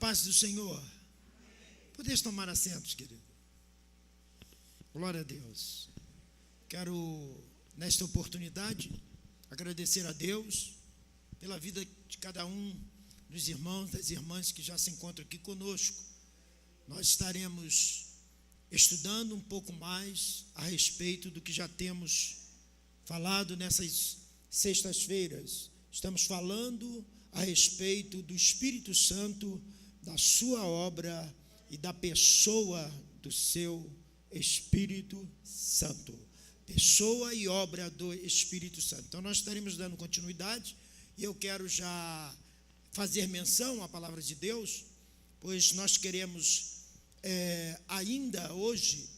paz do Senhor. Podeis tomar assentos, querido. Glória a Deus. Quero, nesta oportunidade, agradecer a Deus pela vida de cada um dos irmãos, das irmãs que já se encontram aqui conosco. Nós estaremos estudando um pouco mais a respeito do que já temos falado nessas sextas-feiras. Estamos falando a respeito do Espírito Santo, da sua obra e da pessoa do seu Espírito Santo. Pessoa e obra do Espírito Santo. Então nós estaremos dando continuidade e eu quero já fazer menção à palavra de Deus, pois nós queremos ainda hoje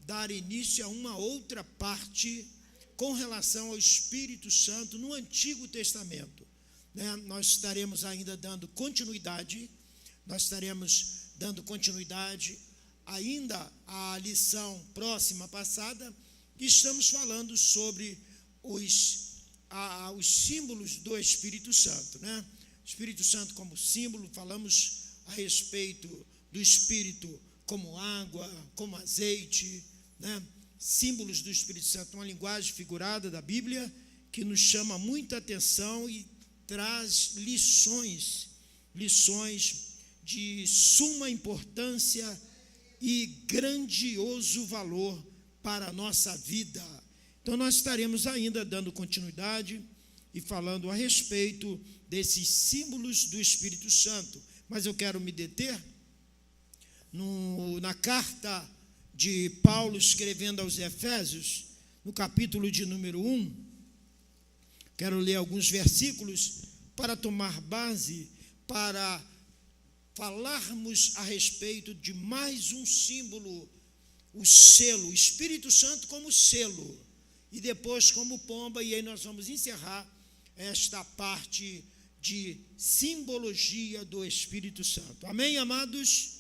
dar início a uma outra parte com relação ao Espírito Santo no Antigo Testamento. Nós estaremos ainda dando continuidade, ainda à lição próxima passada, e estamos falando sobre os símbolos do Espírito Santo, Espírito Santo como símbolo, falamos a respeito do Espírito como água, como azeite, símbolos do Espírito Santo, uma linguagem figurada da Bíblia que nos chama muita atenção e traz lições de suma importância e grandioso valor para a nossa vida. Então nós estaremos ainda dando continuidade e falando a respeito desses símbolos do Espírito Santo, mas eu quero me deter na carta de Paulo escrevendo aos Efésios, no capítulo de número 1, quero ler alguns versículos para tomar base, para falarmos a respeito de mais um símbolo, o selo, o Espírito Santo como selo, e depois como pomba, e aí nós vamos encerrar esta parte de simbologia do Espírito Santo. Amém, amados?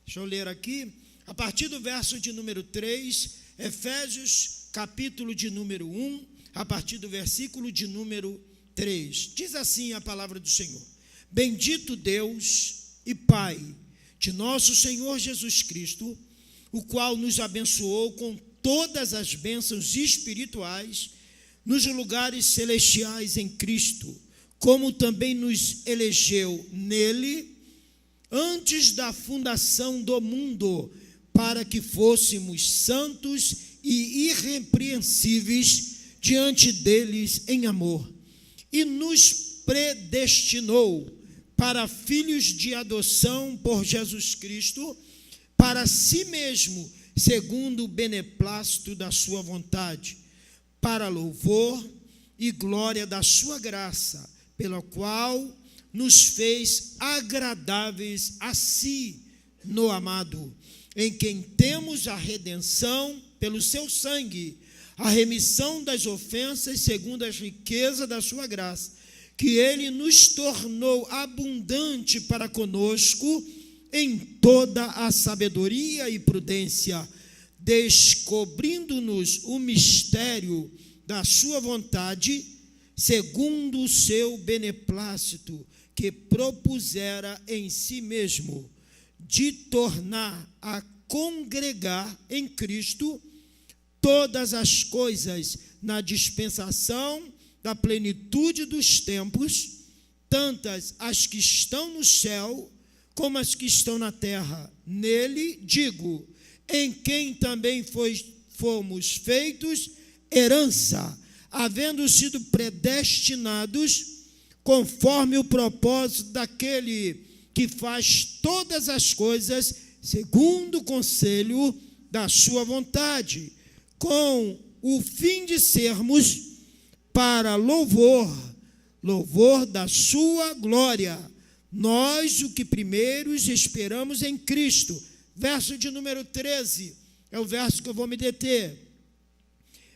Deixa eu ler aqui, a partir do verso de número 3, Efésios, capítulo de número 1, a partir do versículo de número 3. Diz assim a palavra do Senhor: Bendito Deus e Pai de nosso Senhor Jesus Cristo, o qual nos abençoou com todas as bênçãos espirituais nos lugares celestiais em Cristo, como também nos elegeu nele antes da fundação do mundo, para que fôssemos santos e irrepreensíveis diante deles em amor, e nos predestinou para filhos de adoção por Jesus Cristo, para si mesmo, segundo o beneplácito da sua vontade, para louvor e glória da sua graça, pela qual nos fez agradáveis a si no amado, em quem temos a redenção pelo seu sangue, a remissão das ofensas segundo as riquezas da sua graça, que ele nos tornou abundante para conosco em toda a sabedoria e prudência, descobrindo-nos o mistério da sua vontade, segundo o seu beneplácito, que propusera em si mesmo, de tornar a congregar em Cristo todas as coisas na dispensação da plenitude dos tempos, tantas as que estão no céu como as que estão na terra. Nele, digo, em quem também fomos feitos herança, havendo sido predestinados conforme o propósito daquele que faz todas as coisas segundo o conselho da sua vontade, com o fim de sermos para louvor da sua glória, nós o que primeiros esperamos em Cristo. Verso de número 13, é o verso que eu vou me deter.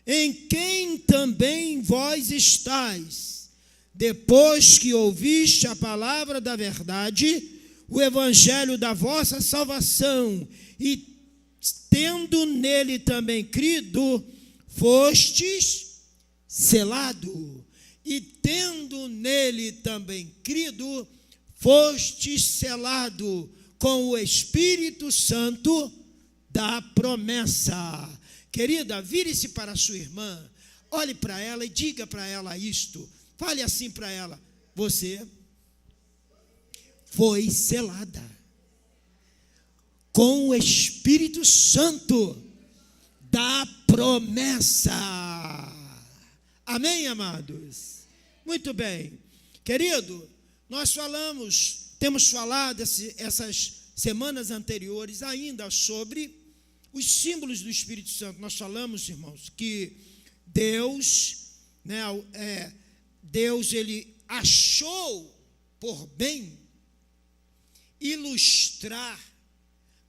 Em quem também vós estáis, depois que ouviste a palavra da verdade, o evangelho da vossa salvação, e tendo nele também crido, fostes selado, e tendo nele também crido, fostes selado com o Espírito Santo da promessa. Querida, vire-se para a sua irmã, olhe para ela e diga para ela isto. Fale assim para ela: você foi selada com o Espírito Santo da promessa. Amém, amados? Muito bem. Querido, nós temos falado essas semanas anteriores ainda sobre os símbolos do Espírito Santo. Nós falamos, irmãos, que Deus, Deus ele achou por bem ilustrar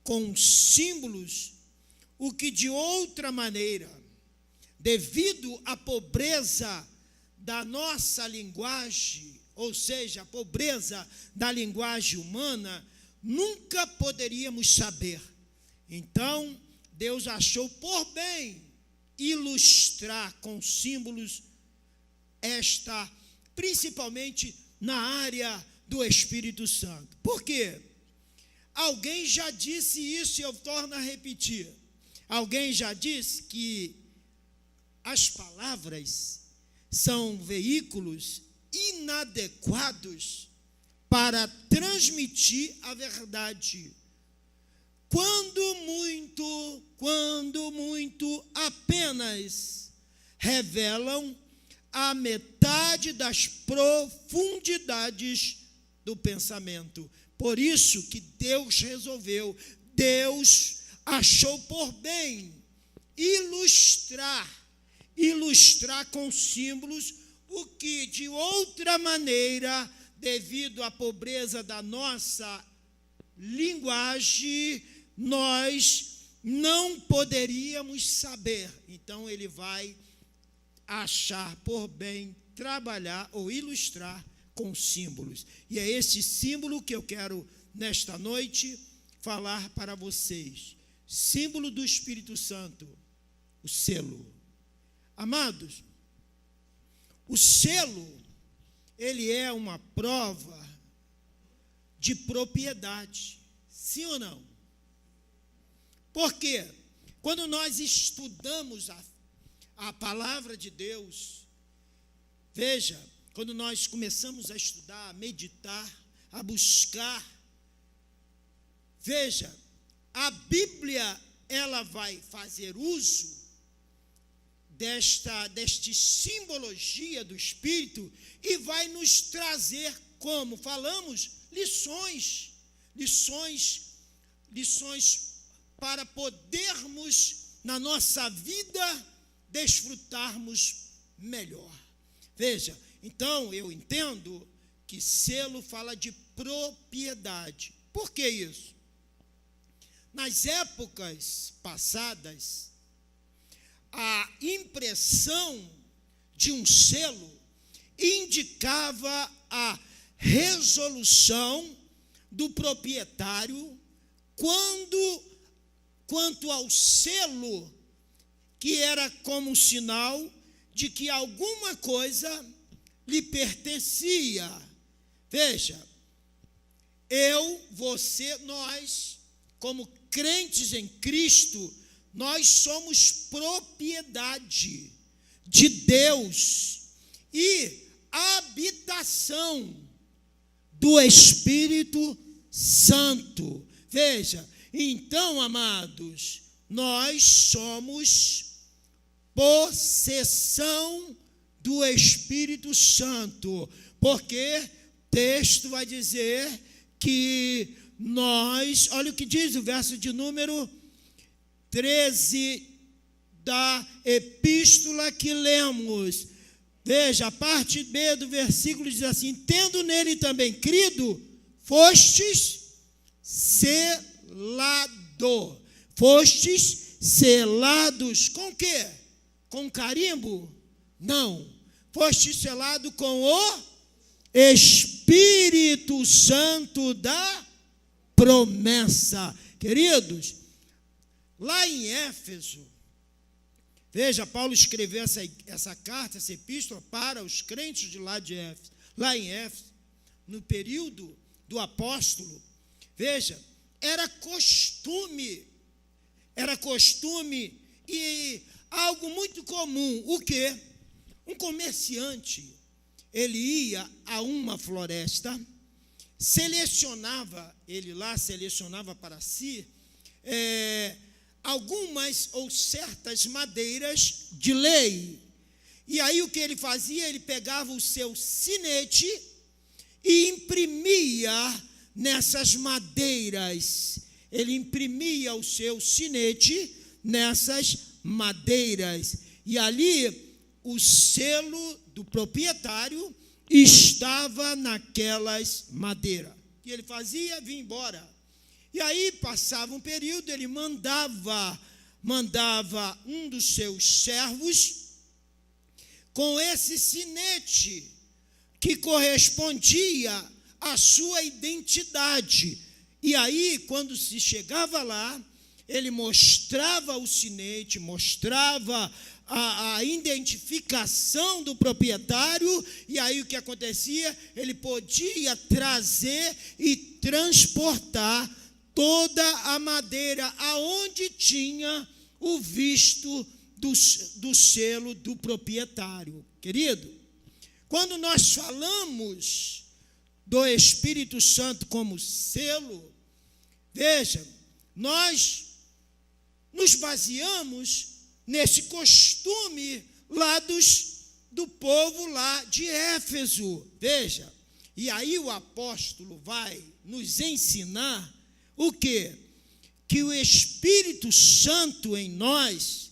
com símbolos o que de outra maneira, devido à pobreza da nossa linguagem, ou seja, a pobreza da linguagem humana, nunca poderíamos saber. Então, Deus achou por bem ilustrar com símbolos principalmente na área do Espírito Santo. Por quê? Alguém já disse isso e eu torno a repetir. Alguém já disse que as palavras são veículos inadequados para transmitir a verdade. Quando muito, apenas revelam a metade das profundidades do pensamento. Por isso que Deus achou por bem ilustrar com símbolos o que de outra maneira, devido à pobreza da nossa linguagem, nós não poderíamos saber. Então ele vai achar por bem trabalhar ou ilustrar com símbolos. E é esse símbolo que eu quero, nesta noite, falar para vocês. Símbolo do Espírito Santo, o selo. Amados, o selo, ele é uma prova de propriedade. Sim ou não? Por quê? Quando nós estudamos a palavra de Deus, veja, quando nós começamos a estudar, a meditar, a buscar, veja, a Bíblia, ela vai fazer uso desta simbologia do Espírito e vai nos trazer, como falamos, lições para podermos, na nossa vida, desfrutarmos melhor. Veja, então eu entendo que selo fala de propriedade. Por que isso? Nas épocas passadas, a impressão de um selo indicava a resolução do proprietário quanto ao selo, que era como um sinal de que alguma coisa lhe pertencia. Veja, você, nós, como crentes em Cristo, nós somos propriedade de Deus e habitação do Espírito Santo. Veja, então, amados, nós somos possessão do Espírito Santo, porque o texto vai dizer que nós, olha o que diz o verso de número 13 da epístola que lemos. Veja, a parte B do versículo diz assim: tendo nele também crido, fostes selados com quê? Com carimbo? Não. Fostes selado com o Espírito Santo da promessa. Queridos, lá em Éfeso, veja, Paulo escreveu essa carta, essa epístola para os crentes de lá de Éfeso. Lá em Éfeso, no período do apóstolo, veja, era costume e algo muito comum. O quê? Um comerciante, ele ia a uma floresta, selecionava para si algumas ou certas madeiras de lei. E aí o que ele fazia? Ele pegava o seu sinete e imprimia nessas madeiras. Ele imprimia o seu sinete nessas madeiras. E ali o selo do proprietário estava naquelas madeiras. O que ele fazia? Vinha embora. E aí passava um período, ele mandava um dos seus servos com esse sinete que correspondia à sua identidade. E aí, quando se chegava lá, ele mostrava o sinete, mostrava a identificação do proprietário, e aí o que acontecia? Ele podia trazer e transportar toda a madeira aonde tinha o visto do selo do proprietário. Querido, quando nós falamos do Espírito Santo como selo, veja, nós nos baseamos nesse costume lá do povo lá de Éfeso. Veja, e aí o apóstolo vai nos ensinar o quê? Que o Espírito Santo em nós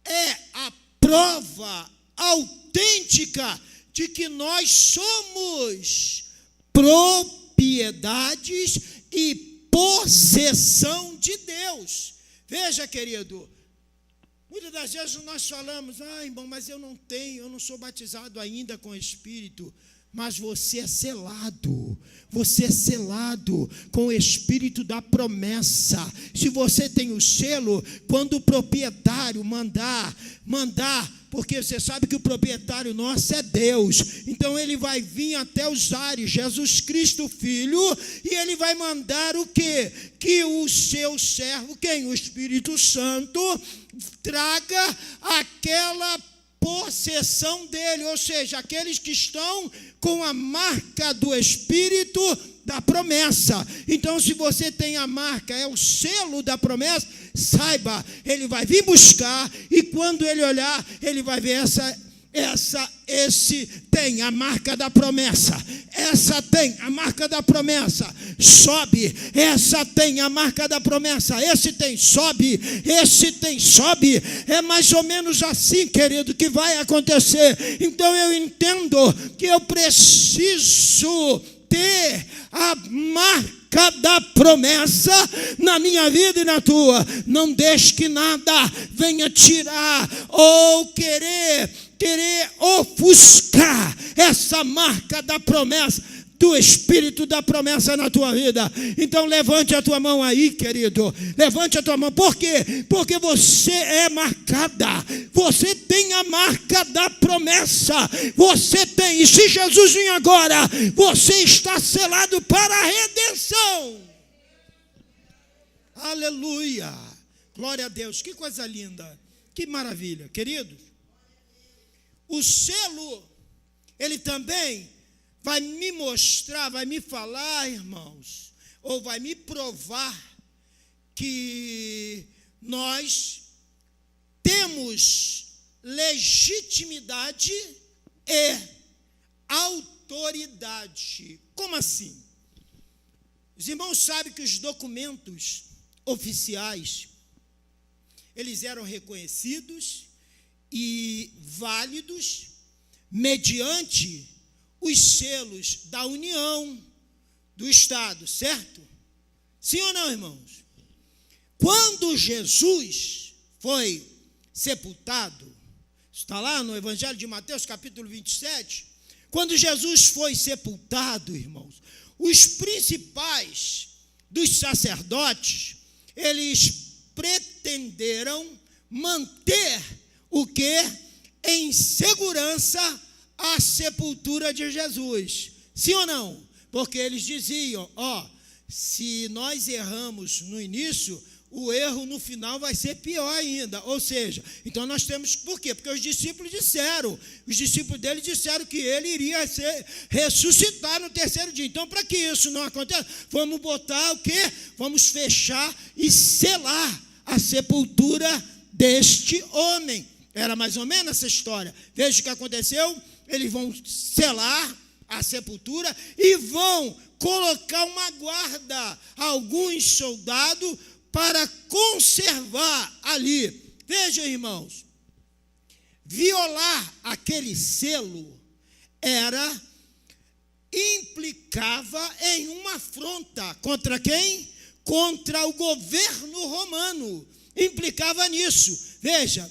é a prova autêntica de que nós somos propriedades e possessão de Deus. Veja, querido, muitas das vezes nós falamos, irmão, mas eu não sou batizado ainda com o Espírito. Mas você é selado com o Espírito da promessa. Se você tem o selo, quando o proprietário mandar, porque você sabe que o proprietário nosso é Deus, então ele vai vir até os ares, Jesus Cristo Filho, e ele vai mandar o quê? Que o seu servo, o Espírito Santo, traga aquela possessão dele, ou seja, aqueles que estão com a marca do Espírito da promessa. Então, se você tem a marca, é o selo da promessa, saiba, ele vai vir buscar, e quando ele olhar, ele vai ver esse tem a marca da promessa, essa tem a marca da promessa, sobe, essa tem a marca da promessa, esse tem, sobe, é mais ou menos assim, querido, que vai acontecer. Então eu entendo que eu preciso ter a marca da promessa na minha vida e na tua. Não deixe que nada venha tirar ou querer ofuscar essa marca da promessa, do Espírito da promessa na tua vida. Então levante a tua mão aí, querido, levante a tua mão. Por quê? Porque você é marcada, você tem a marca da promessa, você tem, e se Jesus vir agora, você está selado para a redenção. Aleluia, glória a Deus, que coisa linda, que maravilha, queridos. O selo, ele também vai me mostrar, vai me falar, irmãos, ou vai me provar que nós temos legitimidade e autoridade. Como assim? Os irmãos sabem que os documentos oficiais, eles eram reconhecidos e válidos mediante os selos da União, do Estado, certo? Sim ou não, irmãos? Quando Jesus foi sepultado, está lá no Evangelho de Mateus, capítulo 27, quando Jesus foi sepultado, irmãos, os principais dos sacerdotes, eles pretenderam manter o que? Em segurança a sepultura de Jesus. Sim ou não? porque eles diziam, se nós erramos no início, o erro no final vai ser pior ainda. Ou seja, então nós temos, por quê? Porque os discípulos dele disseram que ele iria ressuscitar no terceiro dia. Então, para que isso não aconteça, vamos botar o quê? Vamos fechar e selar a sepultura deste homem. Era mais ou menos essa história. Veja o que aconteceu, eles vão selar a sepultura e vão colocar uma guarda, alguns soldados, para conservar ali. Vejam, irmãos, violar aquele selo implicava em uma afronta. Contra quem? Contra o governo romano. Implicava nisso. Veja,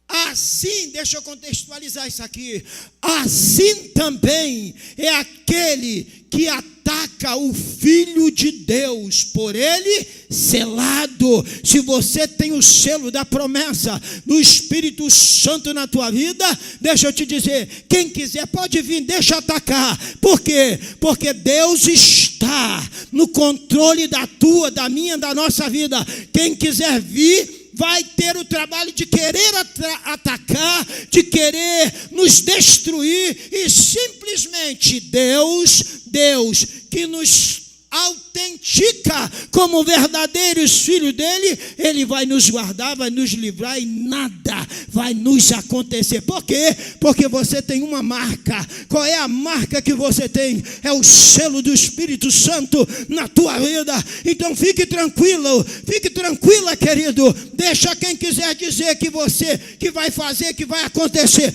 assim, deixa eu contextualizar isso aqui, assim também é aquele que ataca o Filho de Deus, por ele selado. Se você tem o selo da promessa do Espírito Santo na tua vida, deixa eu te dizer, quem quiser pode vir, deixa atacar. Por quê? Porque Deus está no controle da tua, da minha, da nossa vida. Quem quiser vir, vai ter o trabalho de querer atacar, de querer nos destruir, e simplesmente Deus que nos autentica como verdadeiros filhos dele, ele vai nos guardar, vai nos livrar e nada vai nos acontecer. Por quê? Porque você tem uma marca. Qual é a marca que você tem? É o selo do Espírito Santo na tua vida. Então fique tranquila, querido. Deixa quem quiser dizer que você que vai fazer, que vai acontecer.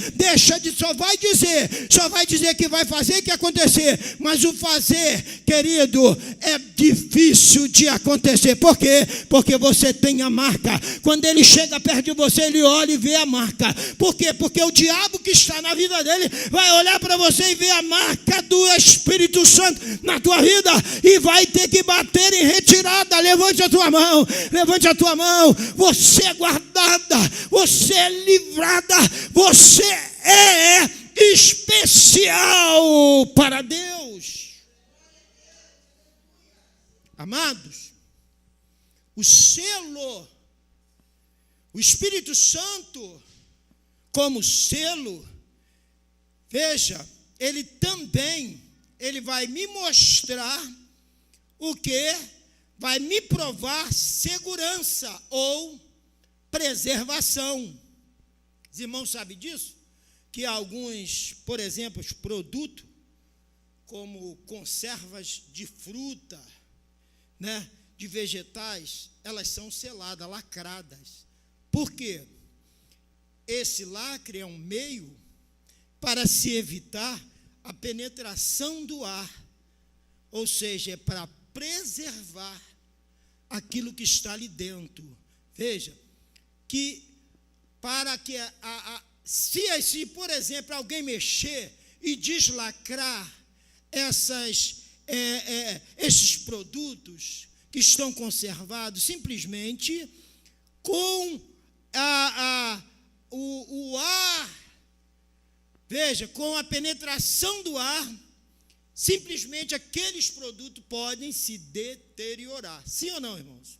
Só vai dizer que vai fazer e que acontecer. Mas o fazer, querido, é difícil de acontecer. Por quê? Porque você tem a marca. Quando ele chega perto de você, ele olha e vê a marca. Por quê? Porque o diabo que está na vida dele vai olhar para você e ver a marca do Espírito Santo na tua vida e vai ter que bater em retirada. Levante a tua mão. Você é guardada, você é livrada, você é especial para Deus. Amados, o selo, o Espírito Santo como selo, veja, ele vai me mostrar o que? Vai me provar segurança ou preservação. Os irmãos sabem disso? Que alguns, por exemplo, os produtos, como conservas de fruta, de vegetais, elas são seladas, lacradas. Por quê? Esse lacre é um meio para se evitar a penetração do ar, ou seja, é para preservar aquilo que está ali dentro. Veja, que para que se por exemplo, alguém mexer e deslacrar esses produtos que estão conservados, simplesmente com o ar, veja, com a penetração do ar, simplesmente aqueles produtos podem se deteriorar. Sim ou não, irmãos?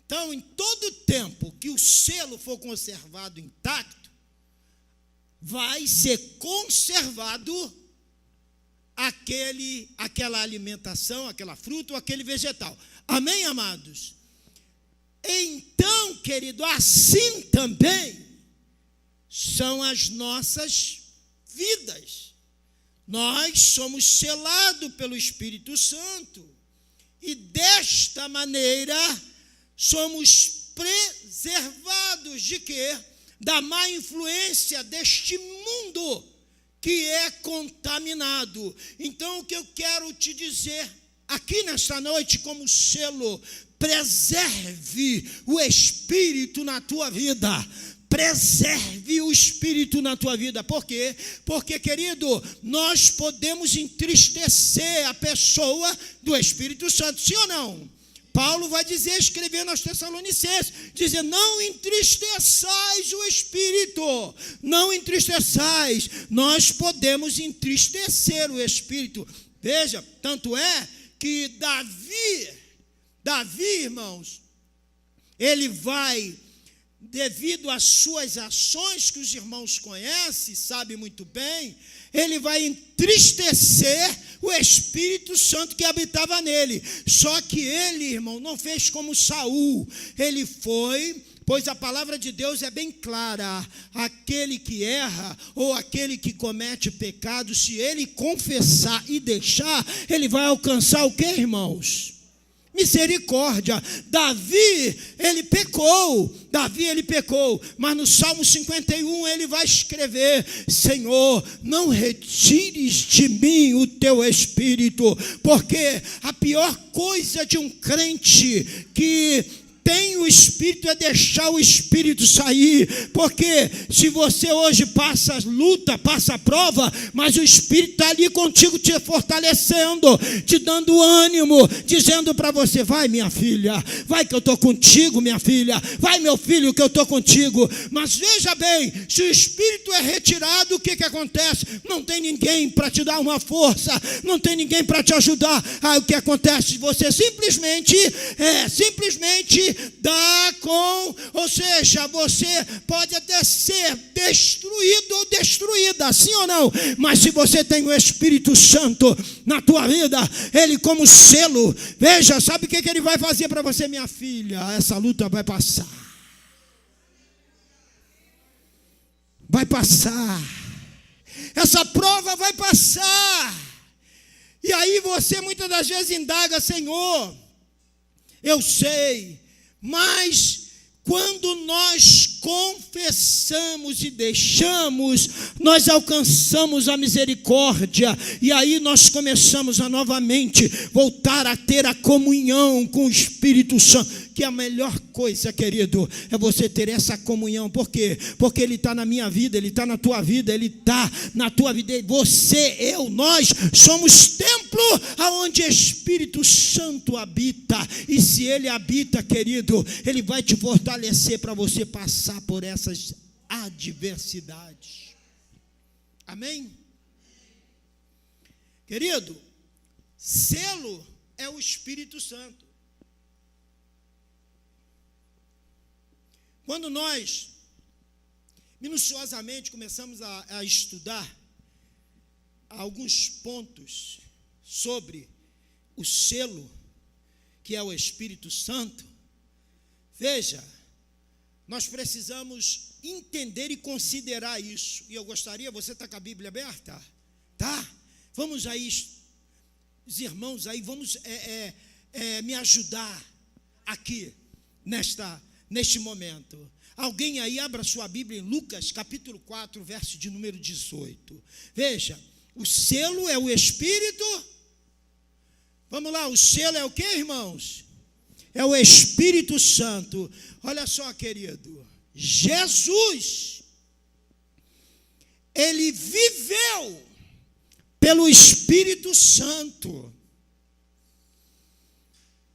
Então, em todo tempo que o selo for conservado intacto, vai ser conservado aquela alimentação, aquela fruta ou aquele vegetal. Amém, amados? Então, querido, assim também são as nossas vidas. Nós somos selados pelo Espírito Santo e desta maneira somos preservados de quê? Da má influência deste mundo que é contaminado. Então, o que eu quero te dizer aqui nesta noite como selo, preserve o Espírito na tua vida. Preserve o Espírito na tua vida. Por quê? Porque, querido, nós podemos entristecer a pessoa do Espírito Santo. Sim ou não? Paulo vai dizer, escrevendo aos Tessalonicenses, dizer, não entristeçais o Espírito, não entristeçais. Nós podemos entristecer o Espírito. Veja, tanto é que Davi, irmãos, ele vai, devido às suas ações, que os irmãos conhecem, sabem muito bem, ele vai entristecer o Espírito Santo que habitava nele. Só que ele, irmão, não fez como Saul. Ele foi, pois a palavra de Deus é bem clara: aquele que erra ou aquele que comete pecado, se ele confessar e deixar, ele vai alcançar o que, irmãos? Misericórdia. Davi, ele pecou, mas no Salmo 51 ele vai escrever: Senhor, não retires de mim o teu Espírito, porque a pior coisa de um crente que tem o Espírito é deixar o Espírito sair, porque se você hoje passa luta, passa prova, mas o Espírito está ali contigo, te fortalecendo, te dando ânimo, dizendo para você: vai minha filha, vai que eu estou contigo, minha filha, vai meu filho que eu estou contigo. Mas veja bem, se o Espírito é retirado, o que acontece? Não tem ninguém para te dar uma força, não tem ninguém para te ajudar. Aí o que acontece? Você simplesmente ou seja, você pode até ser destruído ou destruída, sim ou não? Mas se você tem o Espírito Santo na tua vida, ele como selo, veja, sabe o que ele vai fazer para você, minha filha? Essa luta vai passar. Vai passar. Essa prova vai passar. E aí você muitas das vezes indaga: Senhor, eu sei, mas quando nós confessamos e deixamos, nós alcançamos a misericórdia, e aí nós começamos a novamente voltar a ter a comunhão com o Espírito Santo, que a melhor coisa, querido, é você ter essa comunhão. Por quê? Porque ele está na minha vida, ele está na tua vida, ele está na tua vida. Você, eu, nós somos templo aonde o Espírito Santo habita, e se ele habita, querido, ele vai te fortalecer para você passar por essas adversidades. Amém? Querido, selo é o Espírito Santo. Quando nós minuciosamente começamos a estudar alguns pontos sobre o selo, que é o Espírito Santo, veja, nós precisamos entender e considerar isso. E eu gostaria, você está com a Bíblia aberta? Tá? Vamos aí, os irmãos aí, vamos me ajudar aqui neste momento. Alguém aí abra sua Bíblia em Lucas capítulo 4, verso de número 18. Veja, o selo é o Espírito. Vamos lá, o selo é o que, irmãos? É o Espírito Santo. Olha só, querido, Jesus, ele viveu pelo Espírito Santo.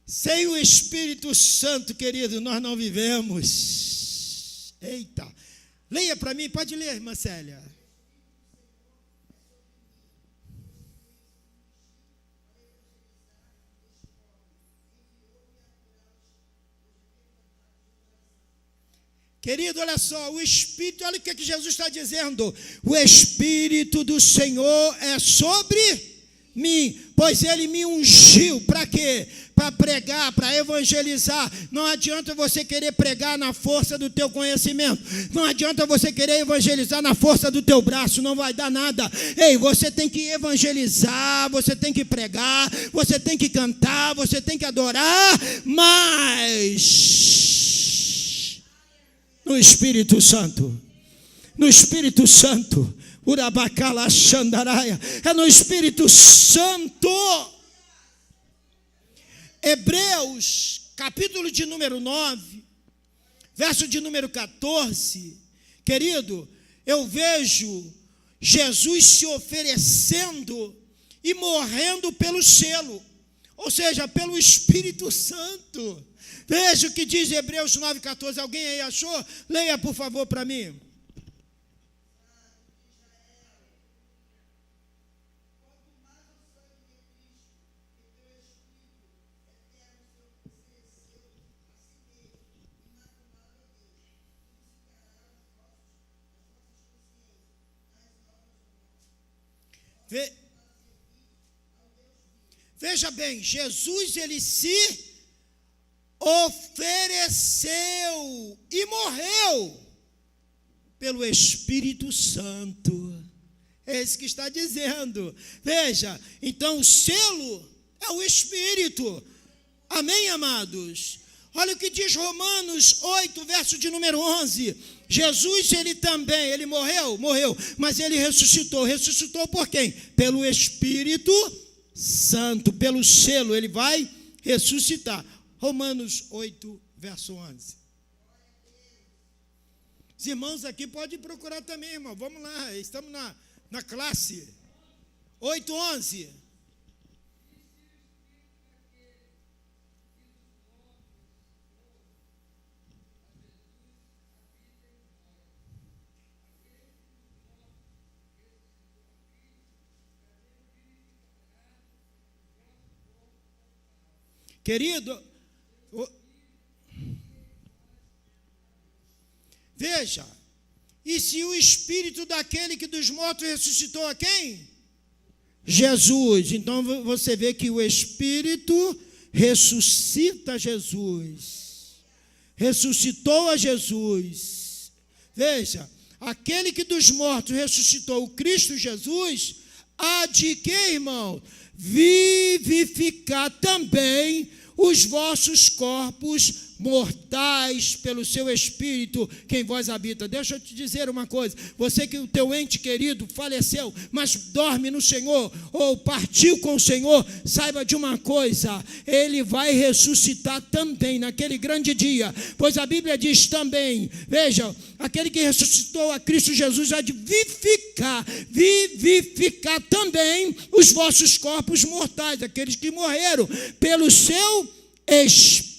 Sem o Espírito Santo, querido, nós não vivemos. Eita, leia para mim, pode ler, irmã Célia. Querido, olha só, o Espírito, olha o que Jesus está dizendo: o Espírito do Senhor é sobre mim, pois ele me ungiu, para quê? Para pregar, para evangelizar. Não adianta você querer pregar na força do teu conhecimento, não adianta você querer evangelizar na força do teu braço, não vai dar nada. Ei, você tem que evangelizar, você tem que pregar, você tem que cantar, você tem que adorar, mas no Espírito Santo, no Espírito Santo, Urabacala Xandaraia, é no Espírito Santo. Hebreus, capítulo de número 9, verso de número 14, querido, eu vejo Jesus se oferecendo e morrendo pelo selo, ou seja, pelo Espírito Santo. Veja o que diz Hebreus 9,14. Alguém aí achou? Leia, por favor, para mim. Veja bem, Jesus, ele se ofereceu e morreu pelo Espírito Santo. É isso que está dizendo. Veja, então o selo é o Espírito. Amém, amados? Olha o que diz Romanos 8, verso de número 11. Jesus, ele também, ele morreu, mas ele ressuscitou. Ressuscitou por quem? Pelo Espírito Santo, pelo selo, ele vai ressuscitar. Romanos 8, verso 11. Os irmãos aqui podem procurar também, irmão. Vamos lá, estamos na classe. 8, 11. Querido, veja, e se o Espírito daquele que dos mortos ressuscitou a quem? Jesus. Então você vê que o Espírito ressuscita Jesus, ressuscitou a Jesus. Veja, aquele que dos mortos ressuscitou o Cristo Jesus, há de que, irmão? Vivificar também os vossos corpos mortais pelo seu Espírito que em vós habita. Deixa eu te dizer uma coisa, você que o teu ente querido faleceu, mas dorme no Senhor, ou partiu com o Senhor, saiba de uma coisa, ele vai ressuscitar também naquele grande dia, pois a Bíblia diz também, veja, aquele que ressuscitou a Cristo Jesus há de vivificar também os vossos corpos mortais, aqueles que morreram pelo seu Espírito.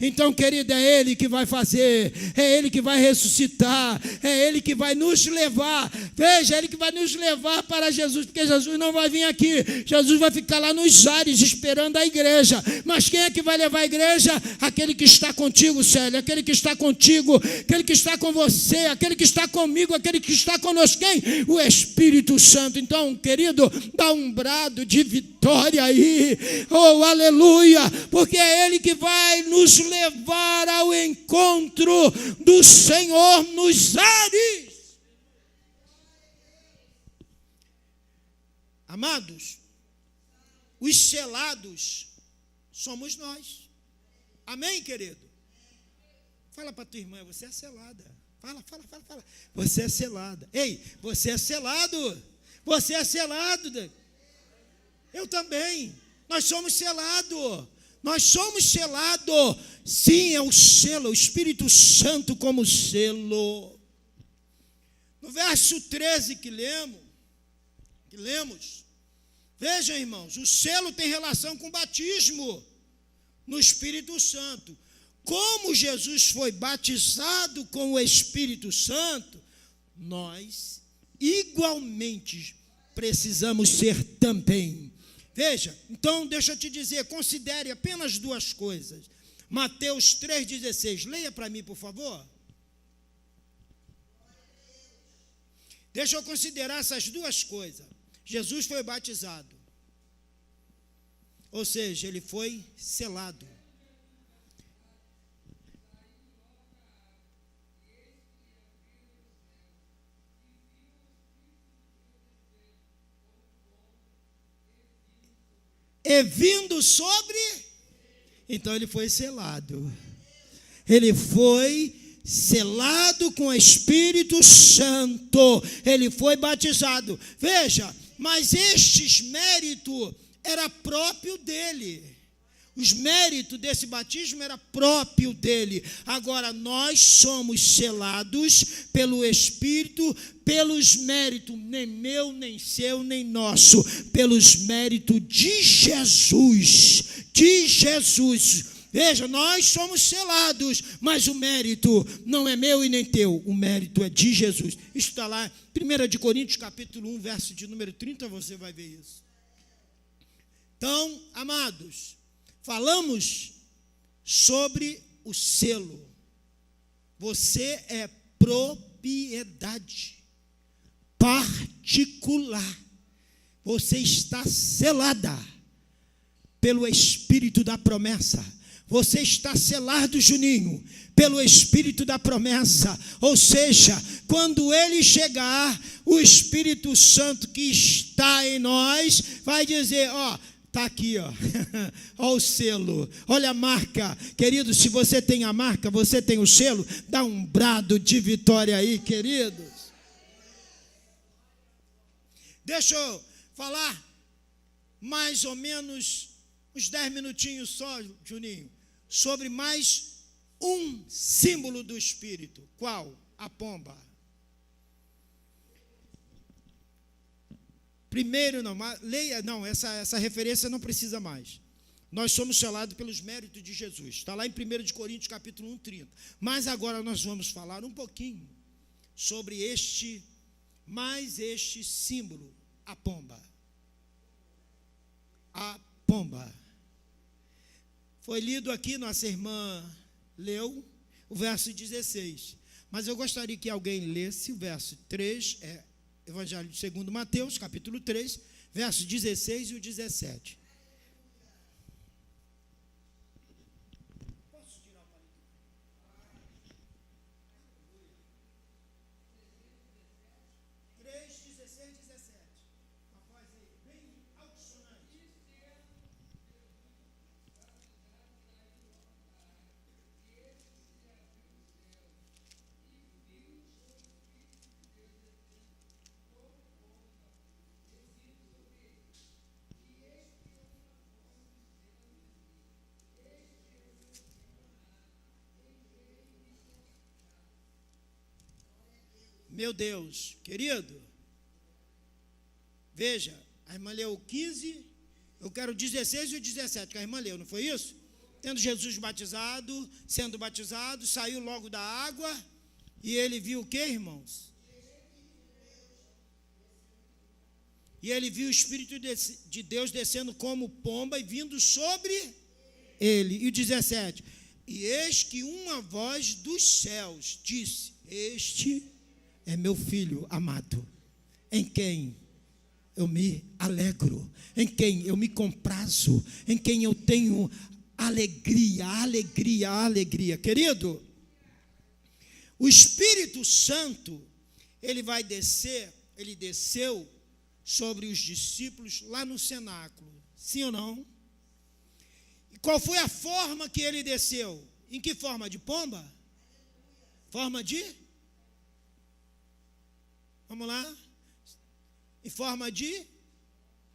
Então, querido, é Ele que vai fazer, é Ele que vai ressuscitar, é Ele que vai nos levar, veja, é Ele que vai nos levar para Jesus, porque Jesus não vai vir aqui, Jesus vai ficar lá nos ares esperando a igreja, mas quem é que vai levar a igreja? Aquele que está contigo, Célia, aquele que está contigo, aquele que está com você, aquele que está comigo, aquele que está conosco, quem? O Espírito Santo. Então, querido, dá um brado de vitória aí, oh, aleluia, porque é Ele que vai nos levar ao encontro do Senhor nos ares. Amados, os selados somos nós. Amém, querido? Fala para tua irmã, você é selada. Fala. Você é selada. Ei, você é selado. Você é selado. Eu também. Nós somos selados. Nós somos selados, sim, é o selo, o Espírito Santo como selo. No verso 13 que lemos, vejam, irmãos, o selo tem relação com o batismo no Espírito Santo. Como Jesus foi batizado com o Espírito Santo, nós igualmente precisamos ser também. Veja, então deixa eu te dizer, considere apenas duas coisas. Mateus 3,16, leia para mim, por favor. Deixa eu considerar essas duas coisas. Jesus foi batizado, ou seja, ele foi selado. E vindo sobre, então ele foi selado. Ele foi selado com o Espírito Santo. Ele foi batizado. Veja, mas estes méritos era próprio dele. Os méritos desse batismo era próprio dele. Agora nós somos selados pelo Espírito, pelos méritos, nem meu, nem seu, nem nosso, pelos méritos de Jesus. De Jesus. Veja, nós somos selados, mas o mérito não é meu e nem teu, o mérito é de Jesus. Isso está lá, 1 Coríntios capítulo 1, verso de número 30, você vai ver isso. Então, amados, falamos sobre o selo. Você é propriedade particular Você está selada pelo Espírito da promessa. Você está selado, Juninho, pelo Espírito da promessa. Ou seja, quando ele chegar, o Espírito Santo que está em nós vai dizer, ó, está aqui, ó. Olha o selo, olha a marca. Querido, se você tem a marca, você tem o selo, dá um brado de vitória aí, queridos. Deixa eu falar mais ou menos uns 10 minutinhos só, Juninho, sobre mais um símbolo do Espírito. Qual? A pomba. Primeiro, não, leia, não, essa referência não precisa mais. Nós somos selados pelos méritos de Jesus. Está lá em 1 de Coríntios, capítulo 1, 30. Mas agora nós vamos falar um pouquinho sobre este símbolo, a pomba. A pomba. Foi lido aqui, nossa irmã leu o verso 16. Mas eu gostaria que alguém lesse o verso 3, Evangelho segundo Mateus, capítulo 3, verso 16 e o 17. Posso tirar o paletó? 3, 16, 17. Uma voz aí, bem altissonante. Meu Deus, querido, veja, a irmã leu o 15, eu quero o 16 e o 17, que a irmã leu, não foi isso? Tendo Jesus batizado, sendo batizado, saiu logo da água, e ele viu o que, irmãos? E ele viu o Espírito de Deus descendo como pomba e vindo sobre ele. E o 17, e eis que uma voz dos céus disse, este é meu filho amado, em quem eu me alegro, em quem eu me comprazo, em quem eu tenho alegria, alegria, alegria. Querido, o Espírito Santo, ele vai descer, ele desceu sobre os discípulos lá no cenáculo, sim ou não? E qual foi a forma que ele desceu? Em que forma? De pomba? Forma de? Vamos lá? Em forma de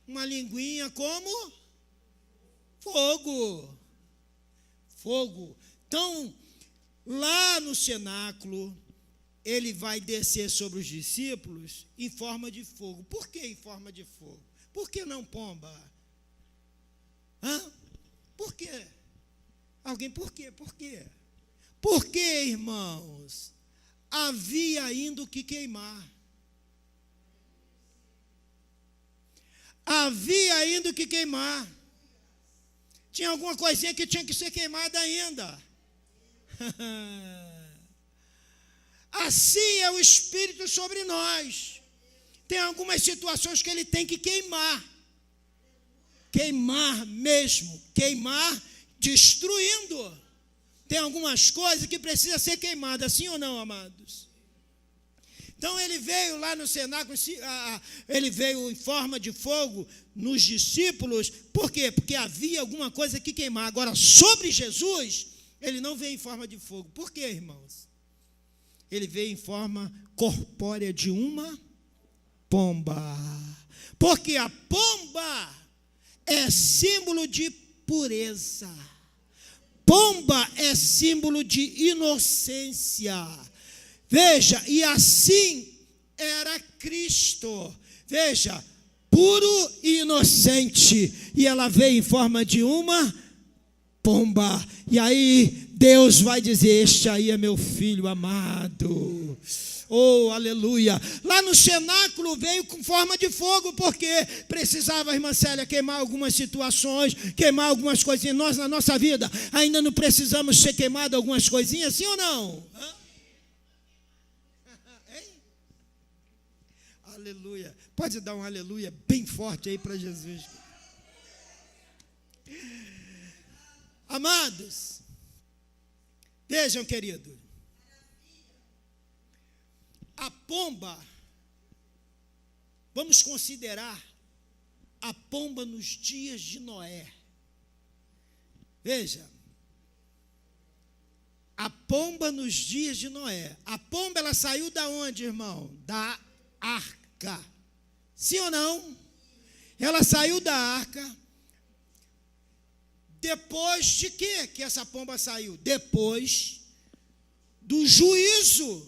uma linguinha como fogo. Fogo. Então, lá no cenáculo, ele vai descer sobre os discípulos em forma de fogo. Por que em forma de fogo? Por que não pomba? Hã? Por quê? Alguém, por quê? Por quê? Porque, irmãos, havia ainda o que queimar. Havia ainda o que queimar. Tinha alguma coisinha que tinha que ser queimada ainda. Assim é o Espírito sobre nós. Tem algumas situações que ele tem que queimar. Queimar mesmo. Queimar destruindo. Tem algumas coisas que precisam ser queimadas, sim ou não, amados? Então ele veio lá no cenáculo, ele veio em forma de fogo nos discípulos. Por quê? Porque havia alguma coisa que queimar. Agora, sobre Jesus, ele não veio em forma de fogo. Por quê, irmãos? Ele veio em forma corpórea de uma pomba. Porque a pomba é símbolo de pureza. Pomba é símbolo de inocência. Veja, e assim era Cristo. Veja, puro e inocente. E ela veio em forma de uma pomba. E aí Deus vai dizer, este aí é meu filho amado. Oh, aleluia. Lá no cenáculo veio com forma de fogo, porque precisava, irmã Célia, queimar algumas situações, queimar algumas coisinhas. Nós, na nossa vida, ainda não precisamos ser queimados algumas coisinhas, sim ou não? Aleluia. Pode dar um aleluia bem forte aí para Jesus. Amados, vejam, querido, a pomba, vamos considerar a pomba nos dias de Noé. Veja, a pomba nos dias de Noé. A pomba, ela saiu da onde, irmão? Da arca. Sim ou não? Ela saiu da arca. Depois de quê que essa pomba saiu? Depois do juízo.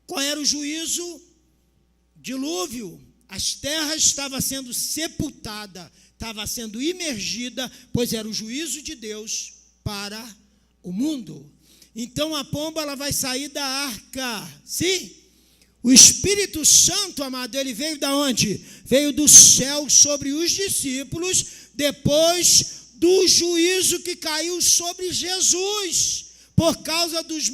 Qual era o juízo? Dilúvio. As terras estavam sendo sepultadas, estava sendo imergida, pois era o juízo de Deus para o mundo. Então a pomba, ela vai sair da arca. Sim? O Espírito Santo, amado, ele veio da onde? Veio do céu sobre os discípulos, depois do juízo que caiu sobre Jesus, por causa dos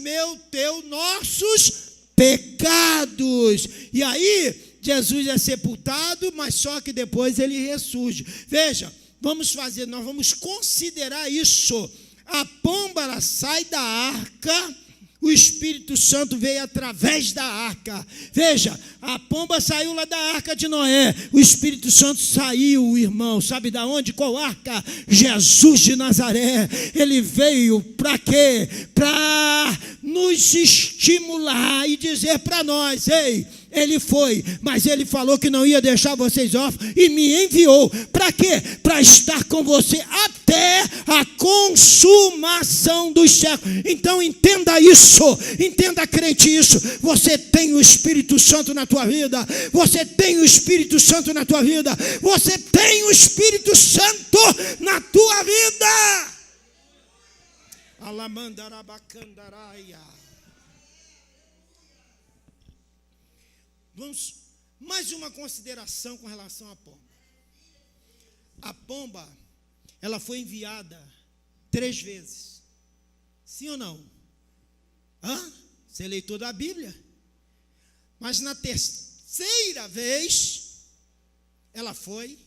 nossos pecados. E aí, Jesus é sepultado, mas só que depois ele ressurge. Veja, nós vamos considerar isso. A pomba, ela sai da arca, o Espírito Santo veio através da arca. Veja, a pomba saiu lá da arca de Noé, o Espírito Santo saiu, irmão, sabe da onde? Qual arca? Jesus de Nazaré. Ele veio para quê? Para nos estimular e dizer para nós: ei, ele foi, mas ele falou que não ia deixar vocês órfãos e me enviou. Para quê? Para estar com você até a consumação dos séculos. Então entenda isso, entenda, crente, isso. Você tem o Espírito Santo na tua vida. Você tem o Espírito Santo na tua vida. Você tem o Espírito Santo na tua vida. Alamandarabacandaраia. Vamos, mais uma consideração com relação à pomba. A pomba, ela foi enviada 3 vezes. Sim ou não? Você é leitor da Bíblia. Mas na terceira vez, ela foi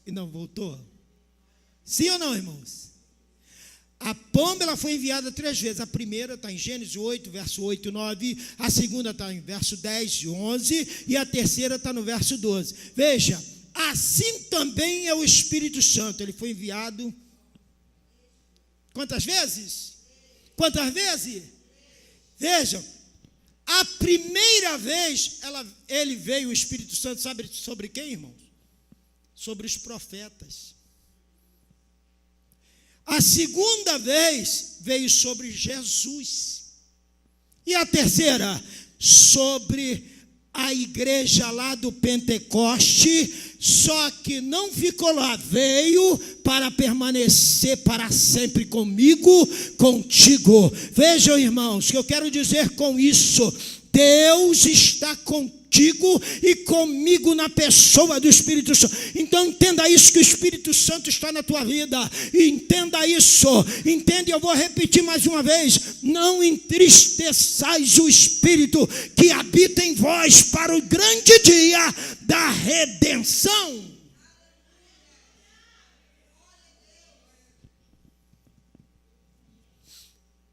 e não voltou. Sim ou não, irmãos? A pomba, ela foi enviada 3 vezes. A primeira está em Gênesis 8, verso 8 e 9. A segunda está em verso 10 e 11. E a terceira está no verso 12. Veja, assim também é o Espírito Santo. Ele foi enviado quantas vezes? Quantas vezes? Vejam, a primeira vez ele veio, o Espírito Santo, sabe sobre quem, irmãos? Sobre os profetas. A segunda vez veio sobre Jesus. E a terceira, sobre a igreja lá do Pentecoste, só que não ficou lá, veio para permanecer para sempre comigo, contigo. Vejam, irmãos, que eu quero dizer com isso: Deus está contigo e comigo na pessoa do Espírito Santo. Então entenda isso, que o Espírito Santo está na tua vida. Entenda isso, entende? Eu vou repetir mais uma vez: não entristeçais o Espírito que habita em vós para o grande dia da redenção.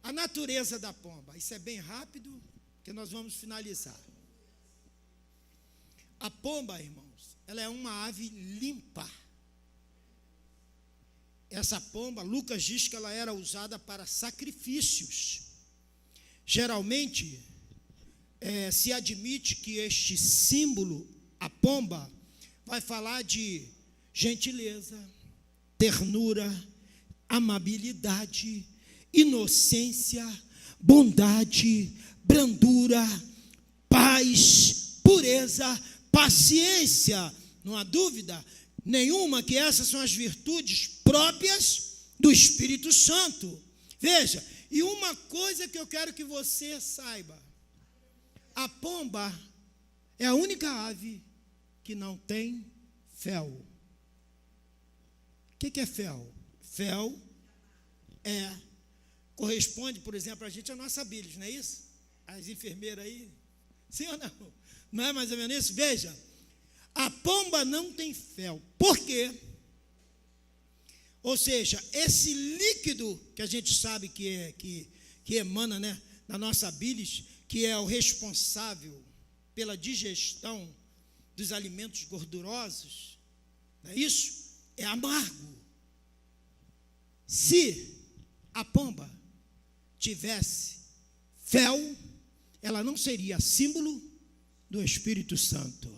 A natureza da pomba, isso é bem rápido, porque nós vamos finalizar. A pomba, irmãos, ela é uma ave limpa. Essa pomba, Lucas diz que ela era usada para sacrifícios. Geralmente, se admite que este símbolo, a pomba, vai falar de gentileza, ternura, amabilidade, inocência, bondade, brandura, paz, pureza, paciência. Não há dúvida nenhuma que essas são as virtudes próprias do Espírito Santo. Veja, e uma coisa que eu quero que você saiba: a pomba é a única ave que não tem fel. O que é fel? Fel corresponde, por exemplo, a gente à nossa bilis, não é isso? As enfermeiras aí Sim ou não? Não é mais ou menos isso? Veja, a pomba não tem fel. Por quê? Ou seja, esse líquido que a gente sabe que emana, né, na nossa bilis, que é o responsável pela digestão dos alimentos gordurosos, não é isso? É amargo. Se a pomba tivesse fel, ela não seria símbolo do Espírito Santo,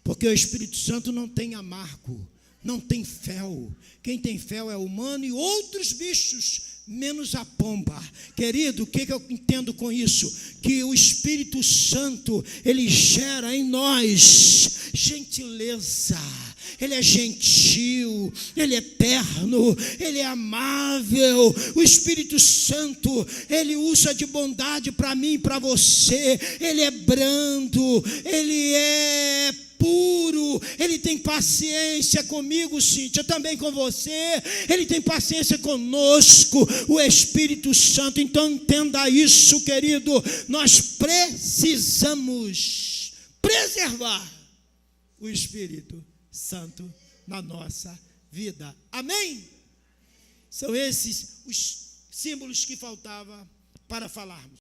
porque o Espírito Santo não tem amargo, não tem fel. Quem tem fel é humano e outros bichos, menos a pomba. Querido, o que eu entendo com isso? Que o Espírito Santo, ele gera em nós gentileza. Ele é gentil, ele é terno, ele é amável. O Espírito Santo, ele usa de bondade para mim e para você. Ele é brando, ele é puro, ele tem paciência comigo, Cíntia, também com você. Ele tem paciência conosco, o Espírito Santo. Então entenda isso, querido. Nós precisamos preservar o Espírito Santo na nossa vida. Amém? São esses os símbolos que faltava para falarmos.